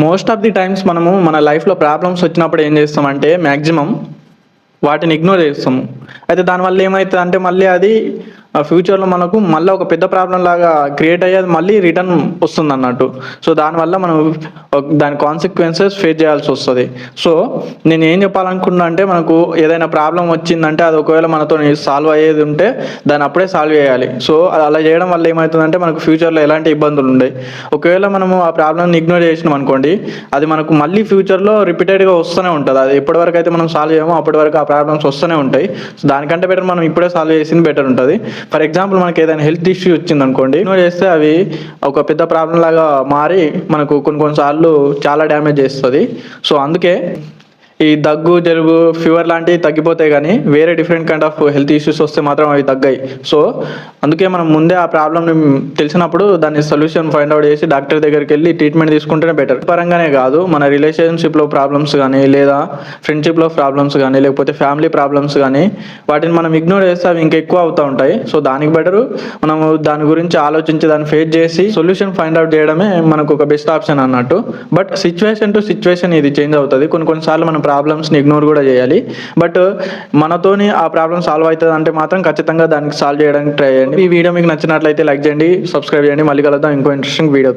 Most of the times మనము మన లైఫ్‌లో ప్రాబ్లమ్స్ వచ్చినప్పుడు ఏం చేస్తామంటే మాక్సిమం వాటిని ఇగ్నోర్ చేస్తాము. అయితే దానివల్ల ఏమైతదంటే మళ్ళీ అది ఫ్యూచర్‌లో మనకు మళ్ళా ఒక పెద్ద ప్రాబ్లమ్ లాగా క్రియేట్ అయ్యి అది మళ్ళీ రిటర్న్ వస్తుందన్నట్టు. సో, దానివల్ల మనం దాని కాన్సిక్వెన్సెస్ ఫేస్ చేయాల్సొస్తది. సో, నేనేం చెప్పాలనుకున్నా అంటే మనకు ఏదైనా ప్రాబ్లమ్ వచ్చిందంటే అది ఒకవేళ మనతోని సాల్వ్ అయ్యేది ఉంటే దాన్ని అప్పుడే సాల్వ్ చేయాలి. సో, అలా చేయడం వల్ల ఏమైతదంటే మనకు ఫ్యూచర్‌లో ఎలాంటి ఇబ్బందులుండయి. ఒకవేళ మనము ఆ ప్రాబ్లమ్‌ని ఇగ్నోర్ చేసినామనుకోండి, అది మనకు మళ్ళీ ఫ్యూచర్‌లో రిపీటెడ్‌గా వస్తూనే ఉంటది. అది ఎప్పటివరకైతే మనం సాల్వ్ చేయమో అప్పటి వరకు ఆ ప్రాబ్లమ్స్ వస్తూనే ఉంటాయి. సో, దానికంటే బెటర్ మనం ఇప్పుడే సాల్వ్ చేసింది బెటర్ ఉంటది. ఫర్ ఎగ్జాంపుల్ మనకి ఏదైనా హెల్త్ ఇష్యూ వచ్చిందనుకోండి, ఇగ్నోర్ చేస్తే అవి ఒక పెద్ద ప్రాబ్లమ్ లాగా మారి మనకు కొన్ని కొన్ని సార్లు చాలా డ్యామేజ్ చేస్తది. సో, అందుకే ఈ దగ్గు, జలుబు, ఫీవర్ లాంటివి తగ్గిపోతాయి గానీ, వేరే different kind of health issues వస్తే మాత్రం అవి తగ్గయి. సో, అందుకే మనం ముందే ఆ ప్రాబ్లమ్‌ని తెలిసినప్పుడు దాన్ని సొల్యూషన్ ఫైండ్ ఔట్ చేసి డాక్టర్ దగ్గరికెళ్ళి ట్రీట్మెంట్ తీసుకుంటేనే బెటర్. పరంగానే కాదు, మన రిలేషన్‌షిప్‌లో ప్రాబ్లమ్స్ గానీ, లేదా ఫ్రెండ్‌షిప్‌లో ప్రాబ్లమ్స్ గానీ, లేకపోతే ఫ్యామిలీ ప్రాబ్లమ్స్ గానీ, వాటిని మనం ఇగ్నోర్ చేస్తే అవి ఇంకా ఎక్కువ అవుతా ఉంటాయి. సో, దానికి బెటరు మనము దాని గురించి ఆలోచించి దాన్ని ఫేస్ చేసి సొల్యూషన్ ఫైండ్ ఔట్ చేయడమే మనకు ఒక బెస్ట్ ఆప్షన్ అన్నట్టు. బట్ సిట్యుయేషన్ టు సిట్యుయేషన్ ఇది చేంజ్ అవుతది. కొన్ని కొన్ని సార్లు మనం ప్రాబ్లమ్స్‌ని ఇగ్నోర్ కూడా చేయాలి. బట్ మనతోని ఆ ప్రాబ్లమ్ సాల్వ్ అయితదంటే మాత్రం ఖచ్చితంగా దానికి సాల్వ్ చేయడానికి ట్రై చేయండి. ఈ వీడియో మీకు నచ్చినట్లయితే లైక్ చేయండి, సబ్స్క్రైబ్ చేయండి. మళ్ళీ కలుద్దాం ఇంకో ఇంట్రెస్టింగ్ వీడియోతో.